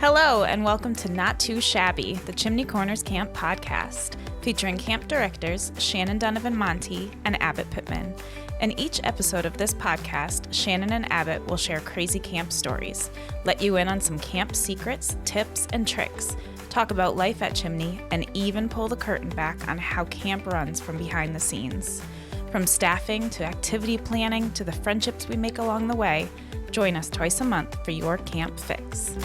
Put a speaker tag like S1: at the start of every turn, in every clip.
S1: Hello, and welcome to Not Too Shabby, the Chimney Corners Camp podcast, featuring camp directors Shannon Donovan-Monty and Abbot Pittman. In each episode of this podcast, Shannon and Abbot will share crazy camp stories, let you in on some camp secrets, tips, and tricks, talk about life at Chimney, and even pull the curtain back on how camp runs from behind the scenes. From staffing to activity planning to the friendships we make along the way, join us twice a month for your camp fix.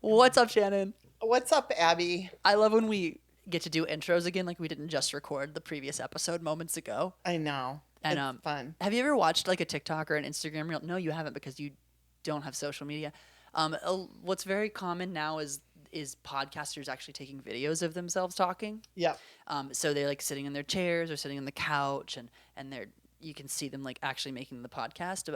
S2: What's up, Shannon?
S3: What's up, Abby?
S2: I love when we get to do intros again, like we didn't just record the previous episode moments ago.
S3: I know.
S2: And
S3: it's fun.
S2: Have you ever watched like a TikTok or an Instagram reel? No, you haven't because you don't have social media. What's very common now is podcasters actually taking videos of themselves talking.
S3: Yeah.
S2: So they're like sitting in their chairs or sitting on the couch, and you can see them like actually making the podcast.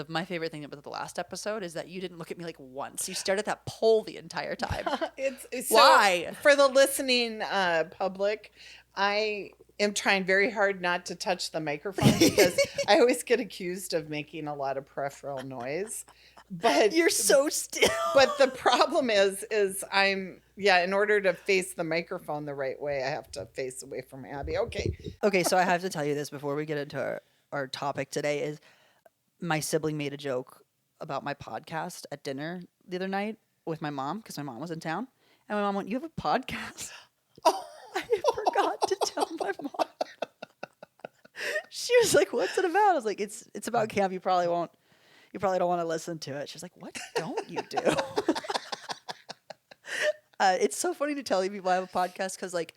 S2: My favorite thing about the last episode is that you didn't look at me like once. You stared at that pole the entire time.
S3: It's
S2: Why?
S3: So, for the listening public, I am trying very hard not to touch the microphone because I always get accused of making a lot of peripheral noise. But
S2: You're so still.
S3: But the problem is in order to face the microphone the right way, I have to face away from Abby.
S2: Okay, so I have to tell you this before we get into our topic today is my sibling made a joke about my podcast at dinner the other night with my mom because my mom was in town. And my mom went, "You have a podcast?"
S3: Oh.
S2: I forgot to tell my mom. She was like, "What's it about?" I was like, It's about camp. You probably don't want to listen to it." She's like, "What don't you do?" It's so funny to tell people I have a podcast because like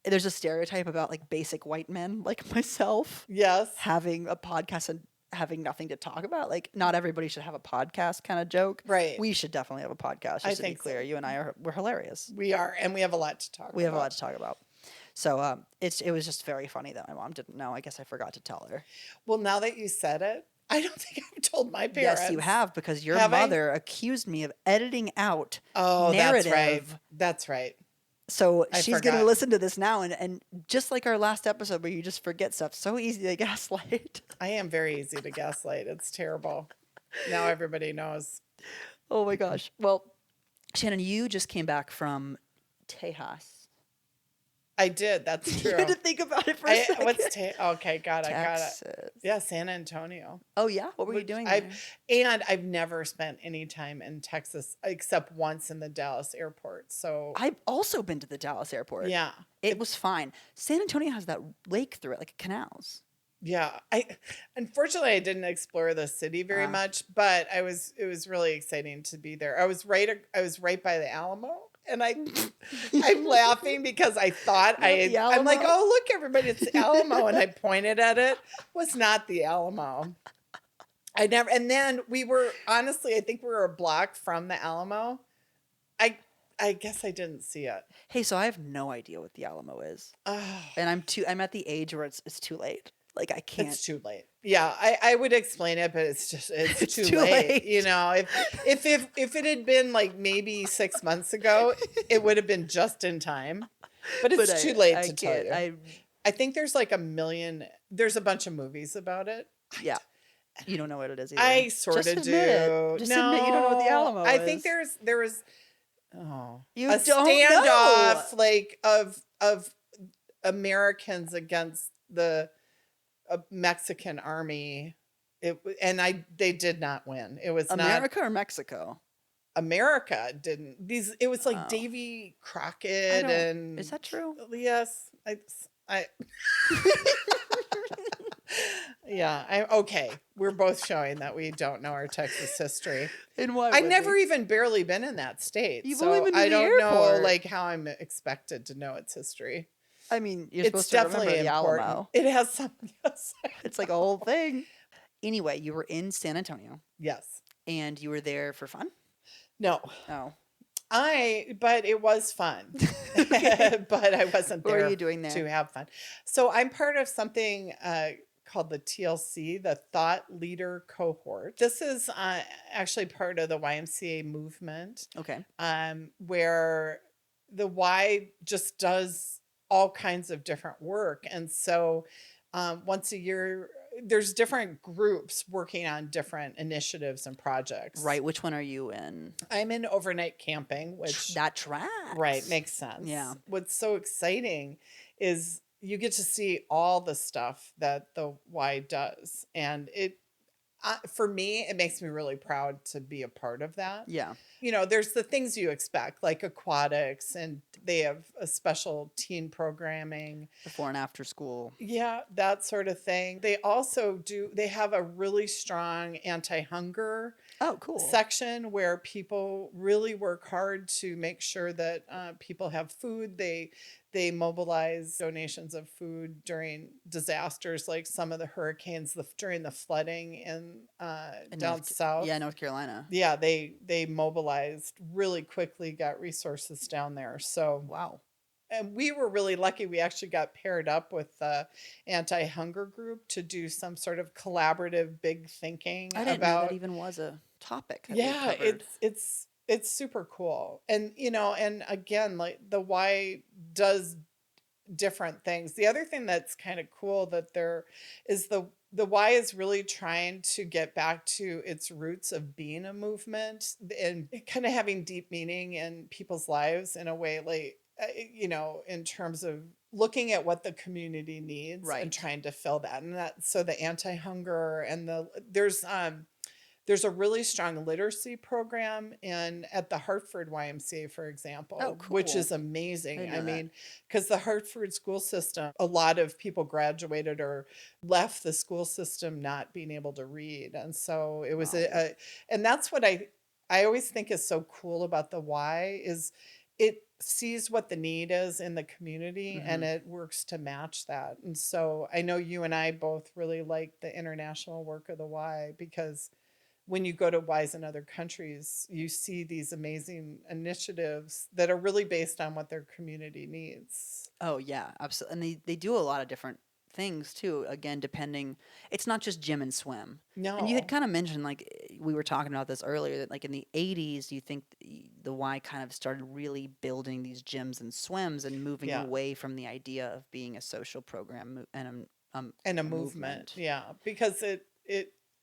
S2: there's a stereotype about like basic white men like myself.
S3: Yes.
S2: Having a podcast and having nothing to talk about. Like not everybody should have a podcast kind of joke.
S3: Right.
S2: We should definitely have a podcast. Just to be clear, you and I we're hilarious.
S3: We are, and we have a lot to talk about.
S2: We have a lot to talk about. So it was just very funny that my mom didn't know. I guess I forgot to tell her.
S3: Well, now that you said it, I don't think I've told my parents.
S2: Yes, you have, because your
S3: Have I?
S2: mother accused me of editing out
S3: That's
S2: narrative.
S3: right. That's right.
S2: So
S3: I
S2: she's going to
S3: forgot.
S2: listen to this now. And just like our last episode where you just forget stuff, so easy to gaslight.
S3: I am very easy to gaslight. It's terrible. Now everybody knows.
S2: Oh my gosh. Well, Shannon, you just came back from Tejas.
S3: I did. That's true.
S2: You had to think about it for a second.
S3: Okay, got it.
S2: Texas.
S3: Got it. Yeah, San Antonio.
S2: Oh yeah, what were you doing there?
S3: I've never spent any time in Texas except once in the Dallas airport. So
S2: I've also been to the Dallas airport.
S3: yeah,
S2: It was fine. San Antonio has that lake through it, like canals.
S3: yeah. Unfortunately I didn't explore the city very much, but it was really exciting to be there. I was right by the Alamo. And I'm laughing because I thought I'm like, oh, look, everybody, it's the Alamo. And I pointed at it. It was not the Alamo. And then honestly, I think we were a block from the Alamo. I guess I didn't see it.
S2: Hey, so I have no idea what the Alamo is.
S3: Oh,
S2: And I'm at the age where it's too late. Like I can't.
S3: it's too late. Yeah, I would explain it, but it's too
S2: too
S3: late.
S2: late.
S3: You know, if it had been like maybe 6 months ago, it would have been just in time. But it's too late to tell you. I think there's like there's a bunch of movies about it.
S2: Yeah. You don't know what it is either.
S3: I sort of do.
S2: Just admit you don't know what the Alamo is.
S3: I think there was
S2: You
S3: a
S2: don't
S3: standoff
S2: know.
S3: like of Americans against the Mexican army. They did not win. It was
S2: America or Mexico?
S3: America didn't. It was like Davy Crockett and
S2: Is that true?
S3: Yes. I Yeah, okay. We're both showing that we don't know our Texas history.
S2: And why?
S3: I've never even barely been in that state.
S2: You've
S3: so
S2: only been to
S3: I
S2: the
S3: don't know
S2: airport.
S3: like how I'm expected to know its history.
S2: I mean, you're
S3: It's
S2: supposed to remember
S3: definitely
S2: the
S3: important.
S2: Alamo.
S3: It has some. Yes.
S2: It's like a whole thing. Anyway, you were in San Antonio
S3: Yes.
S2: and you were there for fun?
S3: No.
S2: Oh.
S3: But it was fun. But I wasn't there.
S2: What were you doing there?
S3: To have fun. So I'm part of something called the TLC, the Thought Leader Cohort. This is actually part of the YMCA movement.
S2: Okay.
S3: Where the Y just does all kinds of different work. And so once a year, there's different groups working on different initiatives and projects.
S2: Right. Which one are you in?
S3: I'm in overnight camping, which
S2: That tracks.
S3: right, makes sense.
S2: Yeah.
S3: What's so exciting is you get to see all the stuff that the Y does, and it for me, it makes me really proud to be a part of that.
S2: Yeah.
S3: There's the things you expect, like aquatics, and they have a special teen programming.
S2: Before and after school.
S3: Yeah, that sort of thing. They have a really strong anti-hunger
S2: Oh, cool.
S3: section where people really work hard to make sure that people have food. They mobilize donations of food during disasters like some of the hurricanes, during the flooding in down south.
S2: Yeah, North Carolina.
S3: Yeah, they mobilized really quickly, got resources down there. So
S2: Wow.
S3: and we were really lucky. We actually got paired up with the anti-hunger group to do some sort of collaborative big thinking
S2: I didn't know that even was a topic. That we covered.
S3: it's super cool. And and again, like the Y does different things. The other thing that's kind of cool that there is the Y is really trying to get back to its roots of being a movement and kind of having deep meaning in people's lives in a way like in terms of looking at what the community needs
S2: Right.
S3: and trying to fill that. And so the anti-hunger and there's a really strong literacy program at the Hartford YMCA, for example,
S2: Oh, cool.
S3: which is amazing.
S2: I
S3: I
S2: didn't know
S3: mean, because the Hartford school system, a lot of people graduated or left the school system not being able to read. And so it was
S2: Wow.
S3: and that's what I always think is so cool about the Y is it sees what the need is in the community and it works to match that. And so I know you and I both really like the international work of the Y because when you go to Ys in other countries, you see these amazing initiatives that are really based on what their community needs.
S2: Oh, yeah, absolutely. And they do a lot of different things too. Again, depending, it's not just gym and swim.
S3: No.
S2: And you had kind of mentioned, like, we were talking about this earlier, that like in the 80s, you think the Y kind of started really building these gyms and swims and moving
S3: Yeah.
S2: away from the idea of being a social program and
S3: a movement. Yeah, because it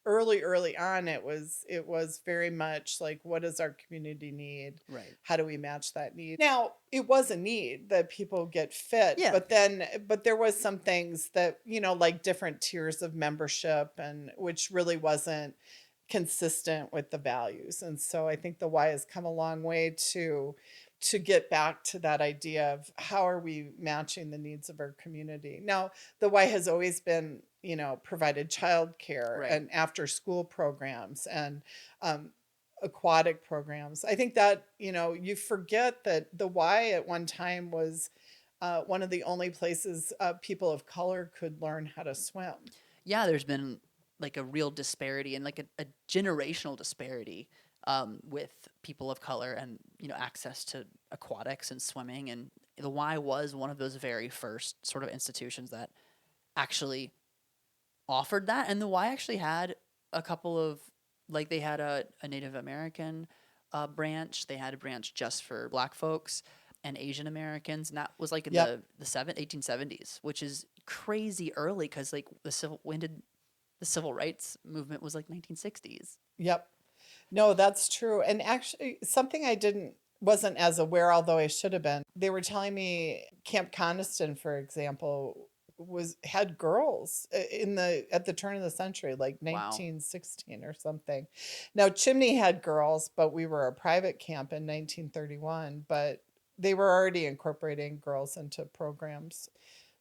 S3: early on it was very much like, what does our community need?
S2: Right.
S3: How do we match that need? Now, it was a need that people get fit,
S2: Yeah.
S3: but there was some things that, like different tiers of membership and which really wasn't consistent with the values. And so I think the Y has come a long way to get back to that idea of how are we matching the needs of our community. Now, the Y has always been, provided childcare
S2: Right.
S3: and after school programs and aquatic programs. I think that, you forget that the Y at one time was one of the only places people of color could learn how to swim.
S2: Yeah, there's been like a real disparity and like a generational disparity with people of color and access to aquatics and swimming, and the Y was one of those very first sort of institutions that actually offered that. And the Y actually had a couple of, like, they had a Native American branch, they had a branch just for Black folks and Asian Americans, and that was like in
S3: Yep.
S2: the 1870s, which is crazy early because like the civil rights movement was like 1960s.
S3: Yep. No, that's true. And actually, something I wasn't as aware, although I should have been. They were telling me Camp Coniston, for example, had girls at the turn of the century, like
S2: Wow.
S3: 1916 or something. Now, Chimney had girls, but we were a private camp in 1931. But they were already incorporating girls into programs.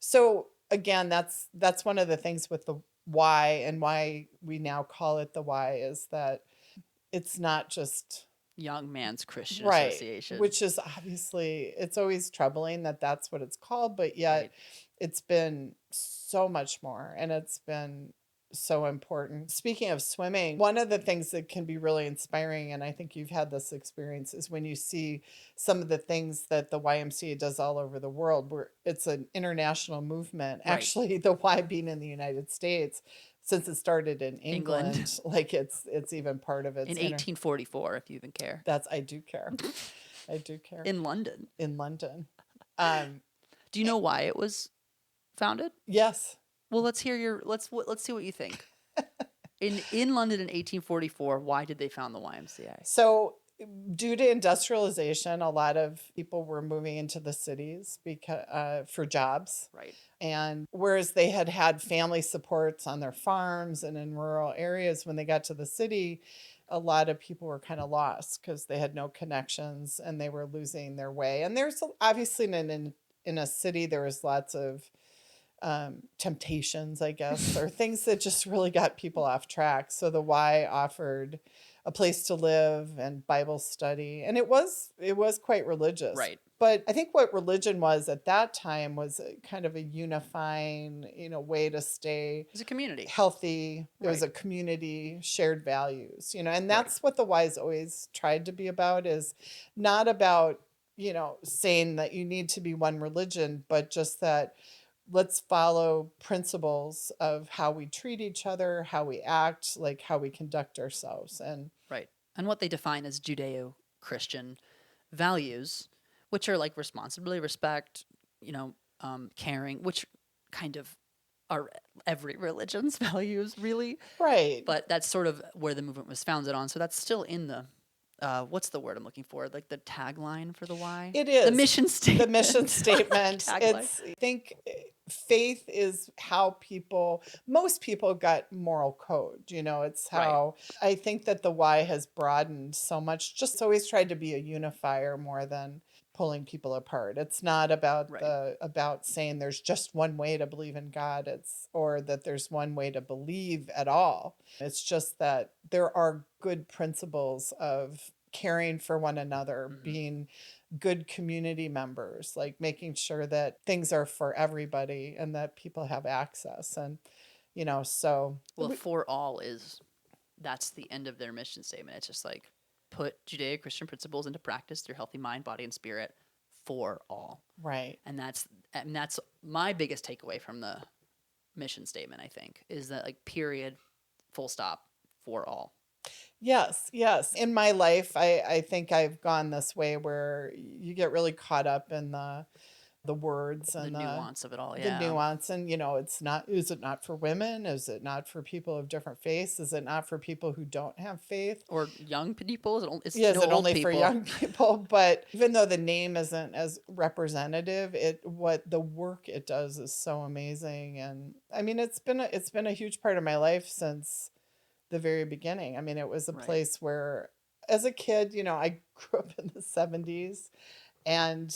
S3: So again, that's one of the things with the Y and why we now call it the Y is that it's not just
S2: Young Man's Christian
S3: right,
S2: Association.
S3: which is obviously, it's always troubling that that's what it's called, but yet
S2: Right.
S3: it's been so much more and it's been so important. Speaking of swimming, one of the things that can be really inspiring, and I think you've had this experience, is when you see some of the things that the YMCA does all over the world, where it's an international movement.
S2: Right.
S3: Actually, the Y being in the United States, since it started in England. Like it's even part of its
S2: in 1844, if you even care.
S3: I do care. I do care.
S2: In London.
S3: In London.
S2: Do you know why it was founded?
S3: Yes.
S2: Well, let's hear let's see what you think. In London in 1844, why did they found the YMCA?
S3: So, due to industrialization, a lot of people were moving into the cities because for jobs.
S2: Right.
S3: And whereas they had had family supports on their farms and in rural areas, when they got to the city, a lot of people were kind of lost because they had no connections and they were losing their way. And there's obviously in a city, there was lots of temptations, I guess, or things that just really got people off track. So the Y offered a place to live and Bible study, and it was quite religious.
S2: Right.
S3: But I think what religion was at that time was kind of a unifying, way to stay
S2: It's a community.
S3: healthy. It was a
S2: Right.
S3: community, shared values, and that's what the Y's always tried to be about, is not about, saying that you need to be one religion, but just that let's follow principles of how we treat each other, how we act, like how we conduct ourselves. And
S2: Right. And what they define as Judeo-Christian values, which are like responsibility, respect, caring, which kind of are every religion's values, really.
S3: right.
S2: But that's sort of where the movement was founded on. So that's still in the, what's the word I'm looking for? Like the tagline for the Y?
S3: It is.
S2: The mission statement.
S3: The mission statement.
S2: Tagline.
S3: I think faith is how most people got moral code. It's how I think that the Y has broadened so much, just always tried to be a unifier more than pulling people apart. It's not about about saying there's just one way to believe in God, or that there's one way to believe at all. It's just that there are good principles of caring for one another, being good community members, like making sure that things are for everybody and that people have access. And so
S2: for all that's the end of their mission statement. It's just like, put Judeo-Christian principles into practice through healthy mind, body, and spirit for all.
S3: right.
S2: And that's my biggest takeaway from the mission statement, I think, is that, like, period, full stop, for all.
S3: Yes. In my life, I think I've gone this way where you get really caught up in the words and
S2: the nuance of it all.
S3: the nuance. And, is it not for women? Is it not for people of different faiths? Is it not for people who don't have faith?
S2: Or young people? Is
S3: it
S2: old
S3: only
S2: people?
S3: for young people? But even though the name isn't as representative, what the work it does is so amazing. And I mean, it's been a huge part of my life since the very beginning. I mean, it was a place where, as a kid, I grew up in the 70s, and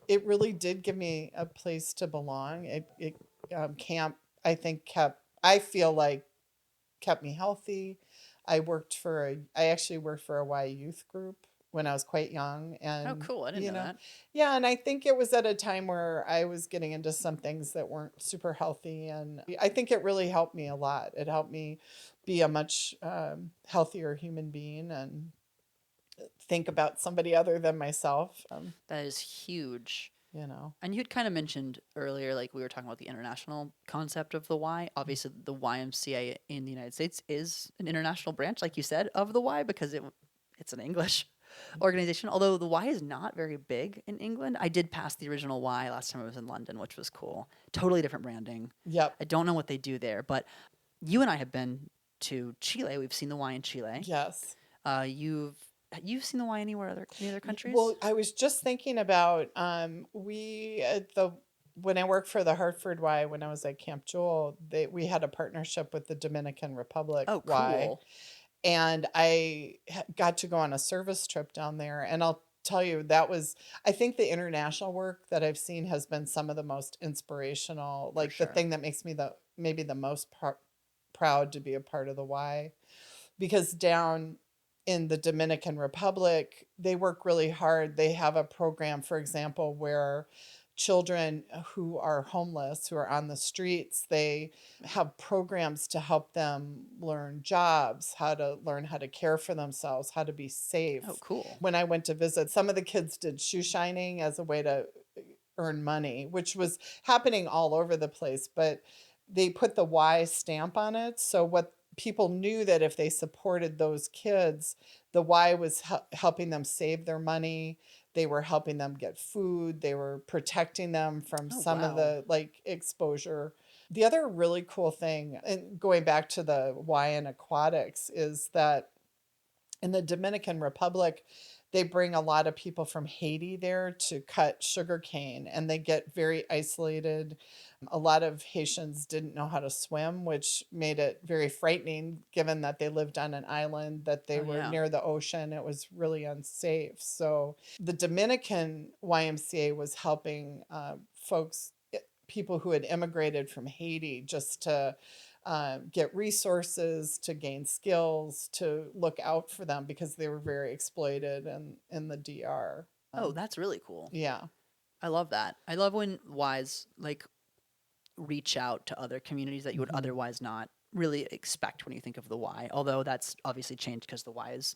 S3: it really did give me a place to belong. Camp, I think, kept me healthy. I actually worked for a Y youth group when I was quite young. And
S2: oh, cool. I didn't know that.
S3: Yeah, and I think it was at a time where I was getting into some things that weren't super healthy, and I think it really helped me a lot. It helped me be a much healthier human being and think about somebody other than myself.
S2: That is huge.
S3: And
S2: you'd kind of mentioned earlier, like, we were talking about the international concept of the Y. Obviously, the YMCA in the United States is an international branch, like you said, of the Y, because it's an English organization. Although the Y is not very big in England. I did pass the original Y last time I was in London, which was cool. Totally different branding.
S3: Yep.
S2: I don't know what they do there, but you and I have been to Chile. We've seen the Y in Chile.
S3: Yes.
S2: You've seen the Y anywhere any other countries?
S3: Well, I was just thinking about when I worked for the Hartford Y, when I was at Camp Jewel, we had a partnership with the Dominican Republic
S2: Oh,
S3: Y.
S2: cool.
S3: And I got to go on a service trip down there. And I'll tell you, I think the international work that I've seen has been some of the most inspirational, like
S2: sure.
S3: the thing that makes me maybe the most proud to be a part of the Y. Because down in the Dominican Republic, they work really hard. They have a program, for example, where children who are homeless, who are on the streets, they have programs to help them learn jobs, learn how to care for themselves, how to be safe.
S2: Oh, cool.
S3: When I went to visit, some of the kids did shoe shining as a way to earn money, which was happening all over the place, but they put the Y stamp on it. So what people knew, that if they supported those kids, the Y was helping them save their money. They were helping them get food. They were protecting them from
S2: Oh,
S3: some of
S2: wow.
S3: the like exposure. The other really cool thing, and going back to the Y and aquatics, is that in the Dominican Republic, they bring a lot of people from Haiti there to cut sugar cane, and they get very isolated. A lot of Haitians didn't know how to swim, which made it very frightening given that they lived on an island, that they
S2: Oh,
S3: were
S2: yeah.
S3: near the ocean. It was really unsafe. So the Dominican YMCA was helping folks, people who had immigrated from Haiti, just to get resources, to gain skills, to look out for them because they were very exploited in the DR.
S2: Oh, that's really cool.
S3: Yeah.
S2: I love that. I love when Ys like reach out to other communities that you would otherwise not really expect when you think of the Y. Although that's obviously changed because the Y is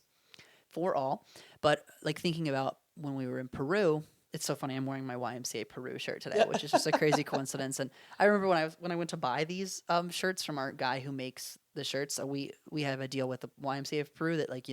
S2: for all. But like thinking about when we were in Peru, it's so funny. I'm wearing my YMCA Peru shirt today, which is just a crazy coincidence. And I remember when I went to buy these shirts from our guy who makes the shirts. So we have a deal with the YMCA of Peru that like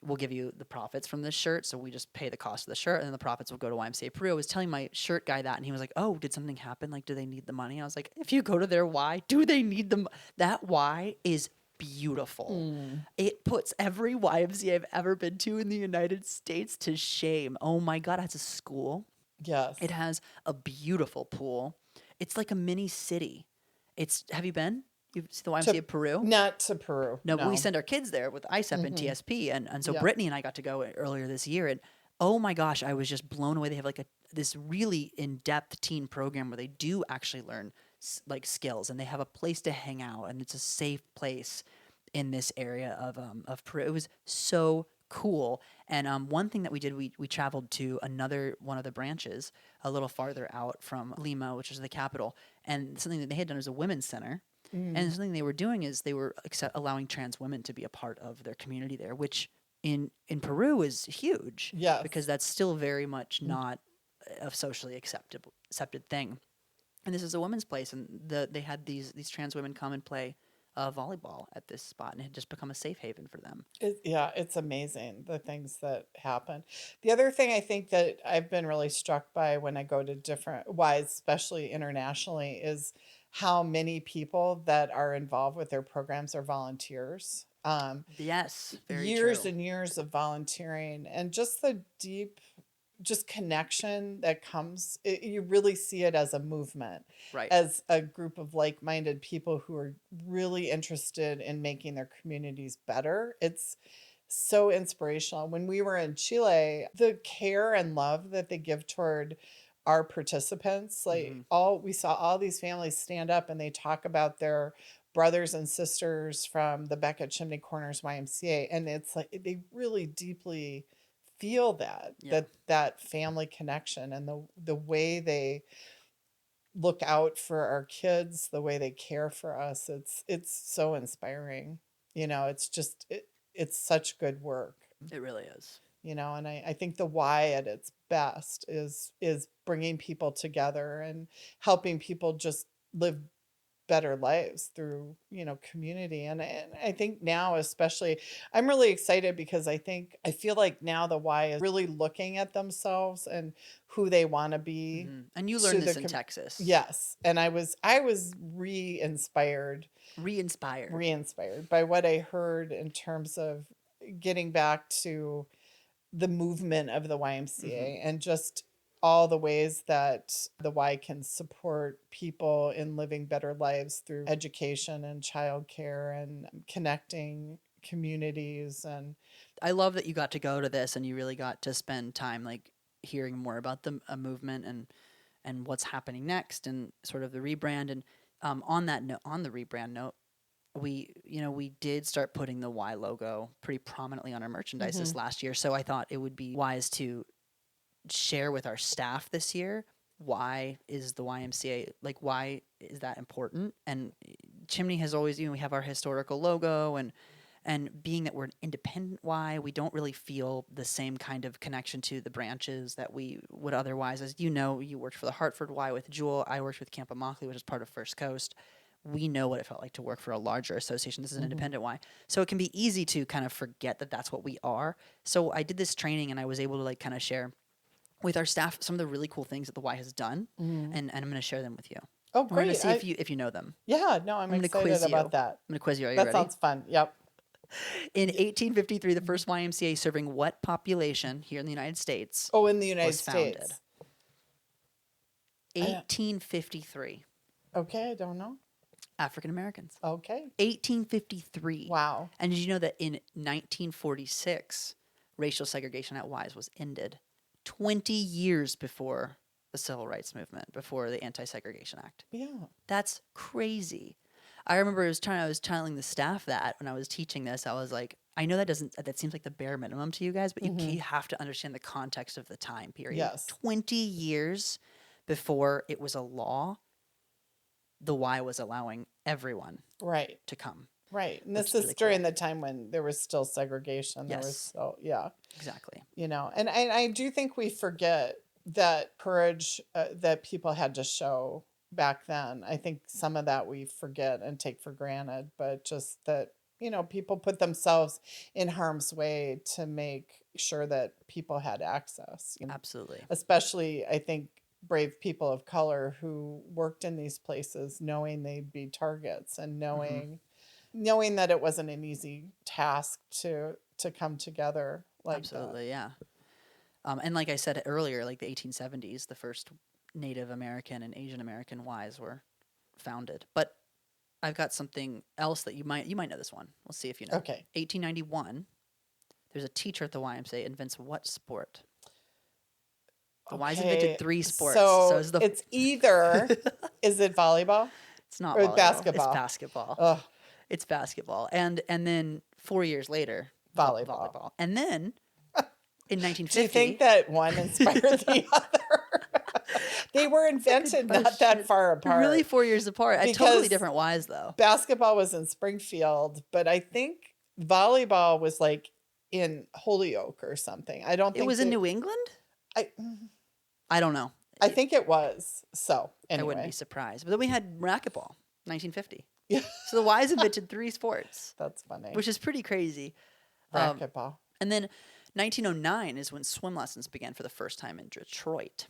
S2: we'll give you the profits from this shirt. So we just pay the cost of the shirt and then the profits will go to YMCA Peru. I was telling my shirt guy that and he was like, oh, did something happen? Like, do they need the money? I was like, if you go to their Y, do they need them? That Y is beautiful. It puts every YMCA I've ever been to in the United States to shame. Oh my God, it has a school.
S3: Yes.
S2: It has a beautiful pool. It's like a mini city. Have you been? You've seen the YMCA of Peru?
S3: Not to Peru.
S2: No, but we send our kids there with ISEP and TSP, and so
S3: Yeah.
S2: Brittany and I got to go earlier this year, and oh my gosh, I was just blown away. They have like this really in-depth teen program where they do actually learn like skills, and they have a place to hang out, and it's a safe place in this area of Peru. It was so cool. And one thing that we did, we traveled to another one of the branches a little farther out from Lima, which is the capital, and something that they had done was a women's center. And something they were doing is they were allowing trans women to be a part of their community there, which in Peru is huge.
S3: Yes.
S2: Because that's still very much not a socially accepted thing. And this is a women's place, and they had these trans women come and play volleyball at this spot, and it had just become a safe haven for them.
S3: Yeah, it's amazing the things that happen. The other thing I think that I've been really struck by when I go to different Ys, especially internationally, is how many people that are involved with their programs are volunteers.
S2: Yes, very
S3: Years
S2: true.
S3: and years of volunteering, and just the deep just connection that comes. You really see it as a movement,
S2: Right.
S3: as a group of like-minded people who are really interested in making their communities better. It's so inspirational. When we were in Chile, the care and love that they give toward our participants, like we saw all these families stand up and they talk about their brothers and sisters from the Beckett Chimney Corners YMCA, and it's like they really deeply feel that family connection, and the way they look out for our kids, the way they care for us. It's so inspiring. It's just it's such good work.
S2: It really is.
S3: And I think the Y at its best is bringing people together and helping people just live better lives through community. And I think now, especially, I'm really excited because I feel like now the Y is really looking at themselves and who they want to be.
S2: And you learned this in Texas.
S3: Yes, and I was re-inspired by what I heard in terms of getting back to the movement of the YMCA and just all the ways that the Y can support people in living better lives through education and childcare and connecting communities. And
S2: I love that you got to go to this and you really got to spend time like hearing more about the movement and what's happening next and sort of the rebrand. And on the rebrand note, we did start putting the Y logo pretty prominently on our merchandise this last year. So I thought it would be wise to share with our staff this year, why is the YMCA, like, why is that important? And Chimney has always, we have our historical logo, and being that we're an independent Y, we don't really feel the same kind of connection to the branches that we would otherwise. As you know, you worked for the Hartford Y with Jewel. I worked with Camp Immokalee, which is part of First Coast. We know what it felt like to work for a larger association. This is an independent Y. So it can be easy to kind of forget that that's what we are. So I did this training and I was able to like kind of share with our staff some of the really cool things that the Y has done, and I'm going to share them with you.
S3: Oh,
S2: We're going to
S3: great.
S2: see if you know them.
S3: Yeah, no, I'm
S2: gonna
S3: excited
S2: quiz you.
S3: about that.
S2: I'm going to quiz you. Are you
S3: That
S2: ready?
S3: sounds fun. Yep.
S2: In 1853, the first YMCA serving what population here in the United States
S3: Oh, in the United
S2: was founded?
S3: States.
S2: 1853.
S3: Okay, I don't know.
S2: African Americans.
S3: Okay.
S2: 1853.
S3: Wow.
S2: And did you know that in 1946, racial segregation at Y's was ended 20 years before the Civil Rights Movement, before the Anti-Segregation Act?
S3: Yeah.
S2: That's crazy. I remember I was telling the staff that when I was teaching this, I was like, I know that seems like the bare minimum to you guys, but you have to understand the context of the time period.
S3: Yes.
S2: 20 years before it was a law, the Y was allowing everyone
S3: Right.
S2: to come.
S3: Right. And
S2: Which
S3: this
S2: is
S3: is
S2: really
S3: during the time when there was still segregation. There was
S2: Yes.
S3: still, yeah.
S2: Exactly.
S3: You know, and I do think we forget that courage that people had to show back then. I think some of that we forget and take for granted, but just that, you know, people put themselves in harm's way to make sure that people had access. You know?
S2: Absolutely.
S3: Especially, I think, brave people of color who worked in these places knowing they'd be targets and knowing that it wasn't an easy task to come together like
S2: Absolutely, yeah. And like I said earlier, like the 1870s, the first Native American and Asian American Ys were founded. But I've got something else that you might know this one. We'll see if you know.
S3: that. Okay.
S2: 1891, there's a teacher at the YMCA invents what sport? The Y's
S3: Okay,
S2: invented 3 sports.
S3: So
S2: it's the
S3: it's either, is it volleyball?
S2: It's not
S3: or
S2: volleyball.
S3: basketball?
S2: It's basketball.
S3: Ugh,
S2: It's basketball. And then 4 years later,
S3: volleyball.
S2: And then in 1950,
S3: Do you think that one inspired the other? They were invented not that far apart.
S2: really 4 years apart. At totally different Ys though.
S3: Basketball was in Springfield, but I think volleyball was like in Holyoke or something. I don't think
S2: It was in New England? I don't know.
S3: I think it was. So anyway.
S2: I wouldn't be surprised. But then we had racquetball, 1950.
S3: Yeah.
S2: So the Y's invented 3 sports,
S3: That's funny.
S2: which is pretty crazy.
S3: Racquetball.
S2: And then 1909 is when swim lessons began for the first time in Detroit.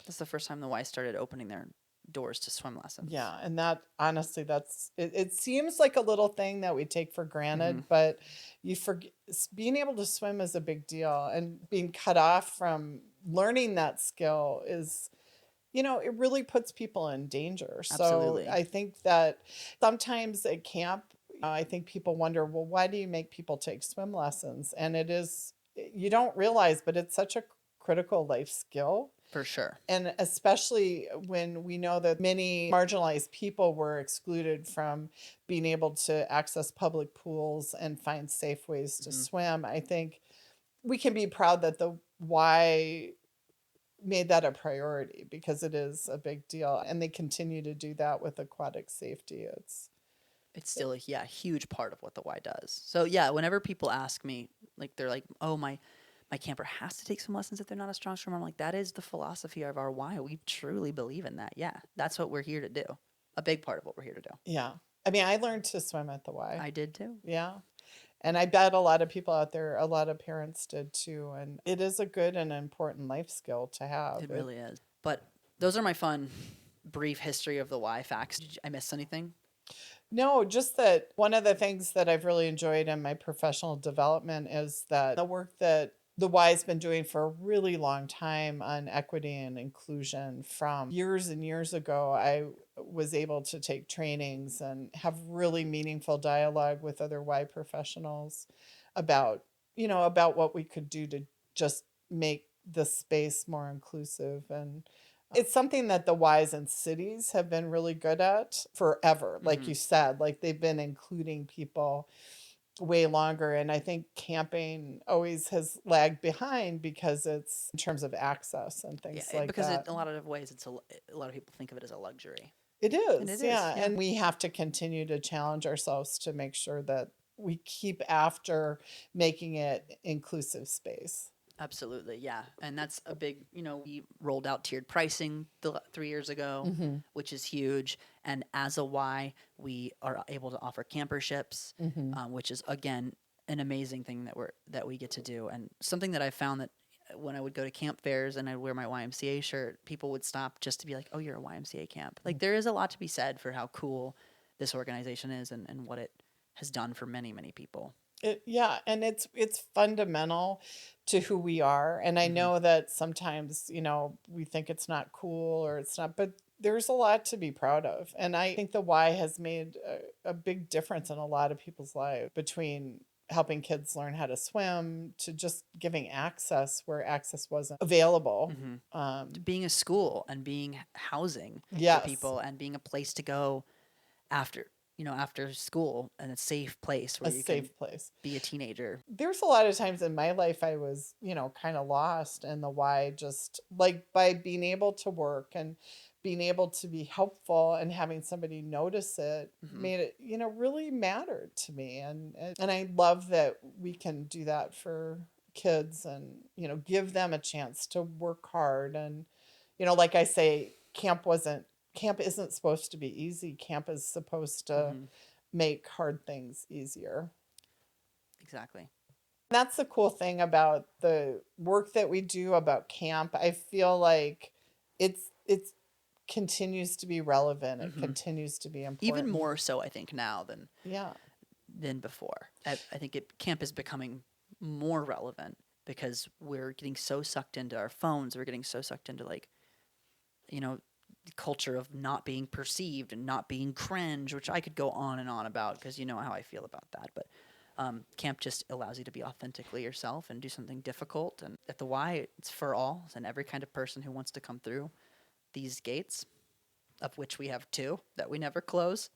S2: That's the first time the Y started opening their doors to swim lessons.
S3: Yeah, and that honestly, that's it seems like a little thing that we take for granted, but you forget being able to swim is a big deal, and being cut off from learning that skill is, you know, it really puts people in danger.
S2: Absolutely.
S3: So I think that sometimes at camp, I think people wonder, well, why do you make people take swim lessons? And it is, you don't realize, but it's such a critical life skill.
S2: For sure.
S3: And especially when we know that many marginalized people were excluded from being able to access public pools and find safe ways to swim, I think we can be proud that the Y made that a priority, because it is a big deal. And they continue to do that with aquatic safety.
S2: It's still a huge part of what the Y does. So yeah, whenever people ask me, like they're like, oh, my camper has to take some lessons if they're not a strong swimmer. I'm like, that is the philosophy of our Y. We truly believe in that. Yeah, that's what we're here to do. A big part of what we're here to do.
S3: Yeah. I mean, I learned to swim at the Y.
S2: I did too.
S3: Yeah. And I bet a lot of people out there, a lot of parents did too. And it is a good and important life skill to have.
S2: It really is. But those are my fun, brief history of the Y facts. Did I miss anything?
S3: No, just that one of the things that I've really enjoyed in my professional development is that the work that the Y's been doing for a really long time on equity and inclusion. From years and years ago, I was able to take trainings and have really meaningful dialogue with other Y professionals about, you know, about what we could do to just make the space more inclusive. And it's something that the Y's and cities have been really good at forever. Like you said, like they've been including people way longer. And I think camping always has lagged behind because it's in terms of access and things like
S2: because
S3: that.
S2: in a lot of ways, a lot of people think of it as a luxury.
S3: It is,
S2: And it is,
S3: yeah.
S2: yeah.
S3: And we have to continue to challenge ourselves to make sure that we keep after making it inclusive space.
S2: Absolutely, yeah. And that's a big, we rolled out tiered pricing 3 years ago, which is huge. And as a Y, we are able to offer camperships, which is, again, an amazing thing that we get to do. And something that I found that when I would go to camp fairs and I'd wear my YMCA shirt, people would stop just to be like, oh, you're a YMCA camp. Like, there is a lot to be said for how cool this organization is and what it has done for many, many people.
S3: Yeah, and it's fundamental to who we are. And I know that sometimes, we think it's not cool or it's not, but there's a lot to be proud of. And I think the Y has made a big difference in a lot of people's lives, between helping kids learn how to swim to just giving access where access wasn't available.
S2: To being a school and being housing
S3: Yes.
S2: for people and being a place to go after school, and a safe place where
S3: A
S2: you
S3: safe
S2: can
S3: place.
S2: be a teenager.
S3: There's a lot of times in my life I was, kind of lost, and the Y just, like, by being able to work and being able to be helpful and having somebody notice it made it, really mattered to me. And I love that we can do that for kids and, give them a chance to work hard. And, like I say, camp isn't supposed to be easy. Camp is supposed to make hard things easier.
S2: Exactly.
S3: That's the cool thing about the work that we do, about camp. I feel like it's continues to be relevant. It continues to be important.
S2: Even more so, I think, now
S3: Yeah.
S2: than before. I think camp is becoming more relevant because we're getting so sucked into our phones. We're getting so sucked into, like, the culture of not being perceived and not being cringe, which I could go on and on about because you know how I feel about that. But camp just allows you to be authentically yourself and do something difficult. And at the Y, it's for all and every kind of person who wants to come through these gates, of which we have 2 that we never close,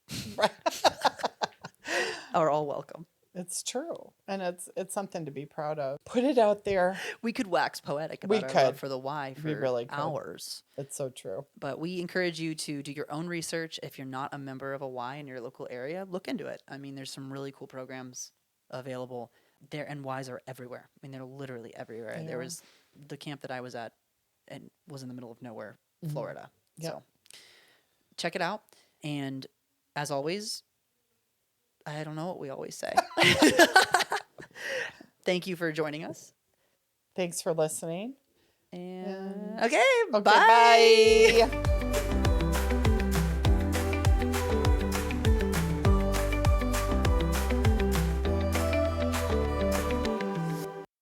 S2: are all welcome.
S3: It's true. And it's something to be proud of. Put it out there.
S2: We could wax poetic about our love for the Y for
S3: really could.
S2: hours.
S3: It's so true.
S2: But we encourage you to do your own research. If you're not a member of a Y in your local area, look into it. I mean, there's some really cool programs available there, and Ys are everywhere. I mean, they're literally everywhere. There was the camp that I was at and was in the middle of nowhere, Florida.
S3: Yeah.
S2: So check it out. And as always, I don't know what we always say. Thank you for joining us.
S3: Thanks for listening.
S2: And okay,
S3: bye.